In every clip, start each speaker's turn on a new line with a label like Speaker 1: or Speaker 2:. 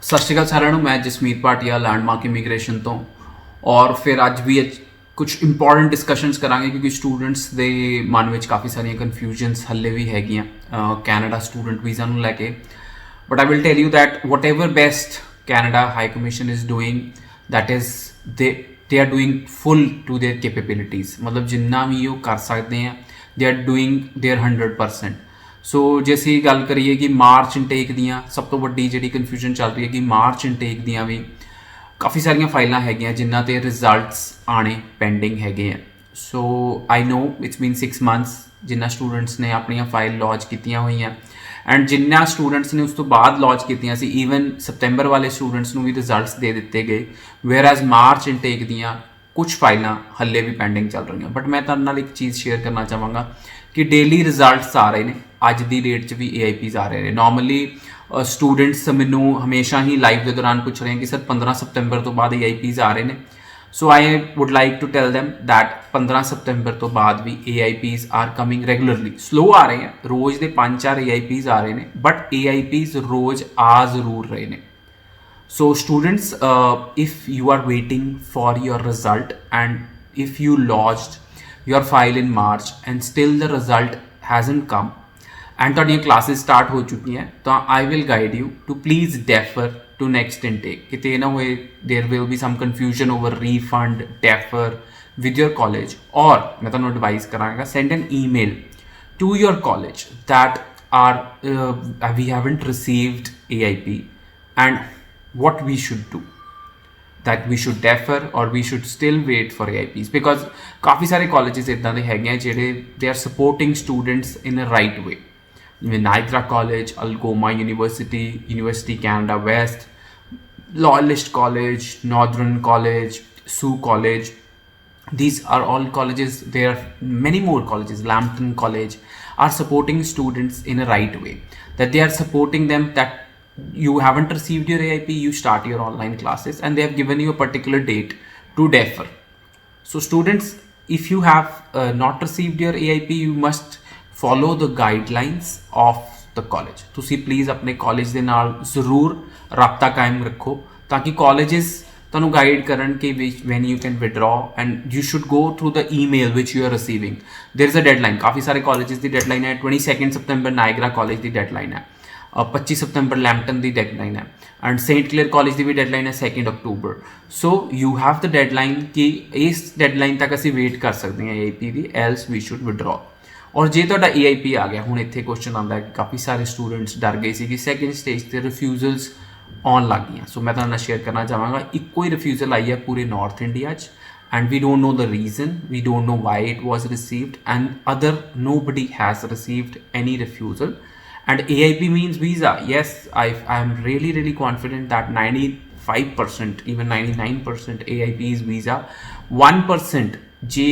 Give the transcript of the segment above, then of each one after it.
Speaker 1: ਸਤਿ ਸ਼੍ਰੀ ਅਕਾਲ ਸਾਰਿਆਂ ਨੂੰ। ਮੈਂ ਜਸਮੀਤ ਭਾਟੀਆ ਲੈਂਡਮਾਰਕ ਇਮੀਗ੍ਰੇਸ਼ਨ ਤੋਂ ਔਰ ਫਿਰ ਅੱਜ ਵੀ ਕੁਝ ਇੰਪੋਰਟੈਂਟ ਡਿਸਕਸ਼ਨਸ ਕਰਾਂਗੇ ਕਿਉਂਕਿ ਸਟੂਡੈਂਟਸ ਦੇ ਮਨ ਵਿੱਚ ਕਾਫੀ ਸਾਰੀਆਂ ਕਨਫਿਊਜ਼ਨਸ ਹੱਲੇ ਵੀ ਹੈਗੀਆਂ ਕੈਨੇਡਾ ਸਟੂਡੈਂਟ ਵੀਜ਼ਾ ਨੂੰ ਲੈ ਕੇ। But I will tell you that whatever best Canada High Commission is doing that is they are doing full to their capabilities, मतलब जिन्ना भी वो कर सकते हैं they are doing their 100%। सो जे ਅਸੀਂ ਗੱਲ ਕਰੀਏ ਕਿ ਮਾਰਚ ਇਨਟੇਕ ਦੀਆਂ ਸਭ ਤੋਂ ਵੱਡੀ ਜਿਹੜੀ ਕਨਫਿਊਜ਼ਨ ਚੱਲ ਰਹੀ ਹੈ ਕਿ ਮਾਰਚ ਇਨਟੇਕ ਦੀਆਂ ਵੀ ਕਾਫੀ ਸਾਰੀਆਂ ਫਾਈਲਾਂ ਹੈਗੀਆਂ ਜਿਨ੍ਹਾਂ ਤੇ ਰਿਜ਼ਲਟਸ ਆਣੇ ਪੈਂਡਿੰਗ ਹੈਗੇ ਆ। ਸੋ ਆਈ ਨੋ ਇਟਸ ਬੀਨ 6 ਮੰਥਸ ਜਿਨ੍ਹਾਂ ਸਟੂਡੈਂਟਸ ਨੇ ਆਪਣੀਆਂ ਫਾਈਲ ਲੌਂਚ ਕੀਤੀਆਂ ਹੋਈਆਂ ਐਂਡ ਜਿਨ੍ਹਾਂ ਸਟੂਡੈਂਟਸ ਨੇ ਉਸ ਤੋਂ ਬਾਅਦ ਲੌਂਚ ਕੀਤੀਆਂ ਸੀ ਈਵਨ ਸਤੰਬਰ ਵਾਲੇ ਸਟੂਡੈਂਟਸ ਨੂੰ ਵੀ ਰਿਜ਼ਲਟਸ ਦੇ ਦਿੱਤੇ ਗਏ, ਵੇਅਰ ਐਜ਼ ਮਾਰਚ ਇਨਟੇਕ ਦੀਆਂ ਕੁਝ ਫਾਈਲਾਂ ਹੱਲੇ ਵੀ ਪੈਂਡਿੰਗ ਚੱਲ ਰਹੀਆਂ। ਬਟ ਮੈਂ ਤੁਹਾਡੇ ਨਾਲ ਇੱਕ ਚੀਜ਼ ਸ਼ੇਅਰ ਕਰਨਾ ਚਾਹਾਂਗਾ ਕਿ ਡੇਲੀ ਰਿਜ਼ਲਟਸ ਆ ਰਹੇ ਨੇ, ਅੱਜ ਦੀ ਡੇਟ 'ਚ ਵੀ AIPs ਆ ਰਹੇ ਨੇ। ਨੋਰਮਲੀ ਸਟੂਡੈਂਟਸ ਮੈਨੂੰ ਹਮੇਸ਼ਾ ਹੀ ਲਾਈਵ ਦੇ ਦੌਰਾਨ ਪੁੱਛ ਰਹੇ ਕਿ ਸਰ 15 ਸਤੰਬਰ ਤੋਂ ਬਾਅਦ AIPs ਆ ਰਹੇ ਨੇ। So I would like to tell them that 15 ਸਤੰਬਰ ਤੋਂ ਬਾਅਦ ਵੀ AIPs are coming regularly. Slow ਆ ਰਹੇ ਆ, ਰੋਜ਼ ਦੇ 5-4 AIPs ਆ ਰਹੇ ਨੇ ਬਟ AIPs ਰੋਜ਼ ਆ ਜ਼ਰੂਰ ਰਹੇ ਨੇ। So students, if you are waiting for your result and if you lodged your file in March and still the result hasn't come and ਤੁਹਾਡੀਆਂ classes start ਹੋ ਚੁੱਕੀਆਂ ਤਾਂ I will guide you to please defer to next intake। ਕਿਤੇ ਨਾ ਹੋਏ there will be some confusion over refund, defer with your college, or ਮੈਂ ਤੁਹਾਨੂੰ advise ਕਰਾਂਗਾ send an email to your college that we haven't received AIP and what we should do, that we should defer or we should still wait for AIPs, because ਕਾਫੀ ਸਾਰੇ colleges ਇੱਦਾਂ ਦੇ ਹੈਗੇ ਆ ਜਿਹੜੇ they are supporting students in a right way, ਜਿਵੇਂ Niagara college, Algoma university, university Canada West, Loyalist college, Northern college, ਸੂ college. These are all colleges, there are many more colleges, Lambton College are supporting students in a right way, that they are supporting them that you haven't received your AIP, you start your online classes and they have given you a particular date to defer. So students, if you have not received your AIP, you must follow the guidelines of the college। ਤੁਸੀਂ please ਆਪਣੇ college ਦੇ ਨਾਲ ਜ਼ਰੂਰ ਰਾਬਤਾ ਕਾਇਮ ਰੱਖੋ ਤਾਂ ਕਿ ਕਾਲਜਸ ਤੁਹਾਨੂੰ ਗਾਈਡ ਕਰਨ ਕਿ when you can withdraw and you should go through the email which you are receiving। there is a deadline, ਕਾਫੀ ਸਾਰੇ ਕਾਲਜਸ ਦੀ ਡੈਡਲਾਈਨ ਹੈ 22 ਸਤੰਬਰ ਨਾਇਗਰਾ ਕਾਲਜ ਦੀ ਡੈਡਲਾਈਨ ਹੈ, 25 ਸਤੰਬਰ ਲੈਂਪਟਨ ਦੀ ਡੈਡਲਾਈਨ ਹੈ and Saint Clair college the we deadline ਹੈ 2 October. So you have the deadline ਕਿ ਇਸ deadline ਤੱਕ ਅਸੀਂ wait ਕਰ ਸਕਦੇ ਹਾਂ AIP the, else we should withdraw. ਔਰ ਜੇ ਤੁਹਾਡਾ AIP ਆ ਗਿਆ, ਹੁਣ ਇੱਥੇ ਕੁਐਸਚਨ ਆਉਂਦਾ ਹੈ ਕਿ ਕਾਫੀ ਸਾਰੇ ਸਟੂਡੈਂਟਸ ਡਰ ਗਏ ਸੀ ਕਿ ਸੈਕਿੰਡ ਸਟੇਜ 'ਤੇ ਰਿਫਿਊਜ਼ਲਸ ਆਉਣ ਲੱਗ ਗਈਆਂ। ਸੋ ਮੈਂ ਤੁਹਾਨੂੰ ਨਾਲ ਸ਼ੇਅਰ ਕਰਨਾ ਚਾਹਾਂਗਾ ਇੱਕੋ ਹੀ ਰਿਫਿਊਜ਼ਲ ਆਈ ਹੈ ਪੂਰੇ ਨਾਰਥ ਇੰਡੀਆ 'ਚ and we don't know the reason, we don't know why it was received and nobody has received any refusal। And AIP means visa, yes, I am really confident that 95% even 99% AIP is visa। 1% ਜੇ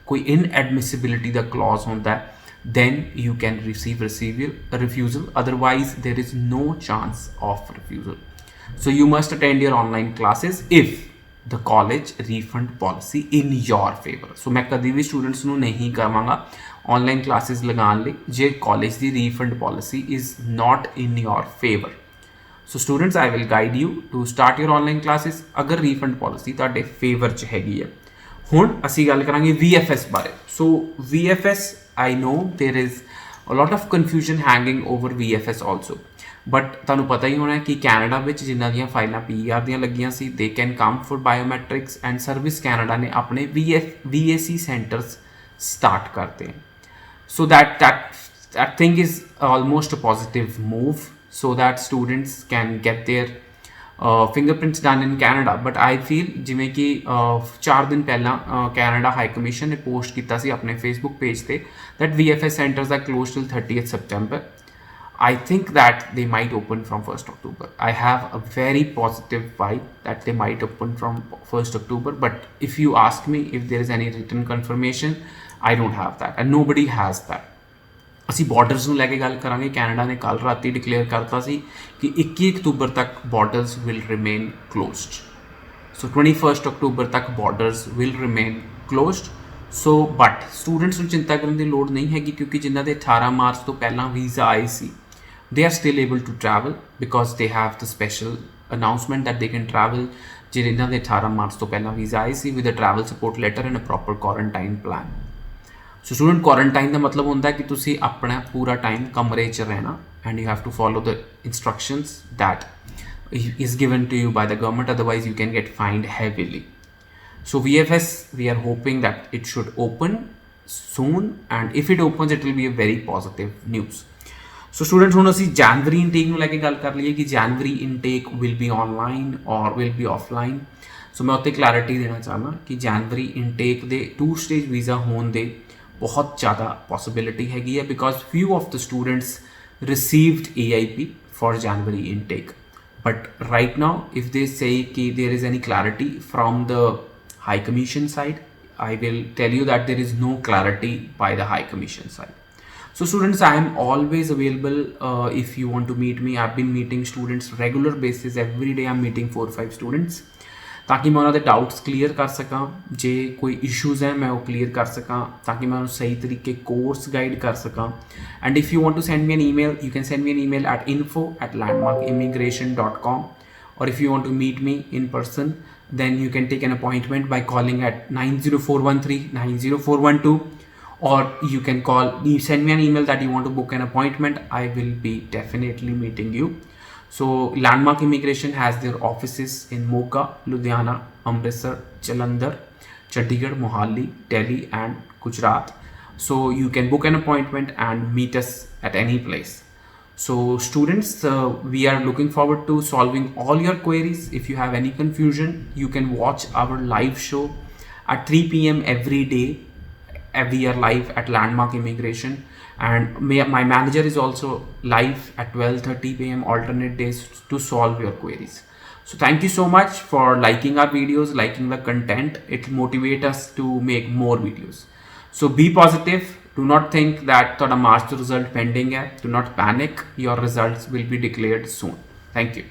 Speaker 1: ਕੋਈ inadmissibility ਦਾ clause ਹੁੰਦਾ then you can receive refusal, otherwise there is no chance of refusal। so you must attend your online classes if the college refund policy in your favor। so ਮੈਂ ਕਦੀ ਵੀ students ਨੂੰ ਨਹੀਂ ਕਹਾਂਗਾ online classes ਲਗਾਉਣ ਲਈ ਜੇ college the refund policy is not in your favor। so students, I will guide you to start your online classes ਅਗਰ refund policy ਤੁਹਾਡੇ favor 'ਚ ਹੈਗੀ ਹੈ। ਹੁਣ ਅਸੀਂ ਗੱਲ ਕਰਾਂਗੇ VFS ਬਾਰੇ। so VFS, I know there is a lot of confusion hanging over VFS also, but ਤੁਹਾਨੂੰ ਪਤਾ ਹੀ ਹੋਣਾ ਕਿ ਕੈਨੇਡਾ ਵਿੱਚ ਜਿਨ੍ਹਾਂ ਦੀਆਂ ਫਾਈਲਾਂ PR ਦੀਆਂ ਲੱਗੀਆਂ ਸੀ they can come for biometrics and service Canada ਨੇ ਆਪਣੇ VAC ਸੈਂਟਰਸ ਸਟਾਰਟ ਕਰਤੇ हैं। so that thing is almost a positive move so that students can get their fingerprints done in Canada। but I feel ਜਿਵੇਂ ਕਿ 4 ਦਿਨ ਪਹਿਲਾਂ Canada High commission ਨੇ post ਕੀਤਾ ਸੀ ਆਪਣੇ Facebook ਪੇਜ ਤੇ that VFS centers are closed till 30th September। I think that they might open from 1st October। I have a very positive vibe that they might open from 1st October, but if you ask me if there is any written confirmation, I don't have that and nobody has that। ਅਸੀਂ borders ਨੂੰ ਲੈ ਕੇ ਗੱਲ ਕਰਾਂਗੇ। Canada ਨੇ ਕੱਲ੍ਹ ਰਾਤੀ declare ਕਰਤਾ ਸੀ ਕਿ 21 ਅਕਤੂਬਰ ਤੱਕ borders will remain closed. So 21 ਅਕਤੂਬਰ ਤੱਕ borders will remain closed. So but students ਨੂੰ ਚਿੰਤਾ ਕਰਨ ਦੀ ਲੋੜ ਨਹੀਂ ਹੈਗੀ ਕਿਉਂਕਿ ਜਿਨ੍ਹਾਂ ਦੇ 18 ਮਾਰਚ ਤੋਂ ਪਹਿਲਾਂ ਵੀਜ਼ਾ ਆਏ ਸੀ they are still able to travel because they have the special announcement that they can travel ਜਿਨ੍ਹਾਂ ਦੇ 18 ਮਾਰਚ ਤੋਂ ਪਹਿਲਾਂ ਵੀਜ਼ਾ ਆਏ ਸੀ with a travel support letter and a proper quarantine plan. So student quarantine ਦਾ ਮਤਲਬ ਹੁੰਦਾ ਕਿ ਤੁਸੀਂ ਆਪਣਾ ਪੂਰਾ ਟਾਈਮ ਕਮਰੇ 'ਚ ਰਹਿਣਾ and you have to follow the instructions that is given to you by the government, otherwise you can get fined heavily. So VFS, we are hoping that it should open soon, and if it opens it will be a very positive news. So students, ਹੁਣ ਅਸੀਂ ਜਨਵਰੀ intake ਨੂੰ ਲੈ ਕੇ ਗੱਲ ਕਰ ਲਈਏ ਕਿ ਜਨਵਰੀ intake will be online or will be offline. So ਮੈਂ ਉੱਤੇ ਕਲੈਰਿਟੀ ਦੇਣਾ ਚਾਹੁੰਦਾ ਕਿ ਜਨਵਰੀ ਇਨਟੇਕ ਦੇ 2 ਸਟੇਜ ਵੀਜ਼ਾ ਹੋਣ ਦੇ ਬਹੁਤ ਜ਼ਿਆਦਾ ਪੋਸੀਬਿਲਿਟੀ ਹੈਗੀ ਹੈ because few of the students received AIP for January intake. But right now, if they say that there is any clarity from the High Commission side, I will tell you that there is no clarity by the High Commission side. So students, I am always available if you want to meet me. I've been meeting students regular basis. Every day I'm meeting 4 or 5 students. ताकि मैं उन्होंने doubts clear कर सकां, जे कोई issues हैं मैं वो clear कर सकां, ताकि मैं उन्हें सही तरीके कोर्स गाइड कर सकां. And if you want to send me an email, you can send me an email at info@landmarkimmigration.com, or if you want to meet me in person, then you can take an appointment by calling at 90413 90412, or you can send me an email that you want to book an appointment. I will be definitely meeting you. So Landmark Immigration has their offices in Moga, Ludhiana, Amritsar, Jalandhar, Chandigarh, Mohali, Delhi and Gujarat. So you can book an appointment and meet us at any place. So students, we are looking forward to solving all your queries. If you have any confusion, you can watch our live show at 3 p.m. every day. We are live at Landmark Immigration, and my manager is also live at 12:30 p.m. alternate days to solve your queries. So thank you so much for liking our videos, liking the content. It will motivate us to make more videos. So be positive. Do not think that ਤੁਹਾਡਾ March result pending ਹੈ. Do not panic. Your results will be declared soon. Thank you.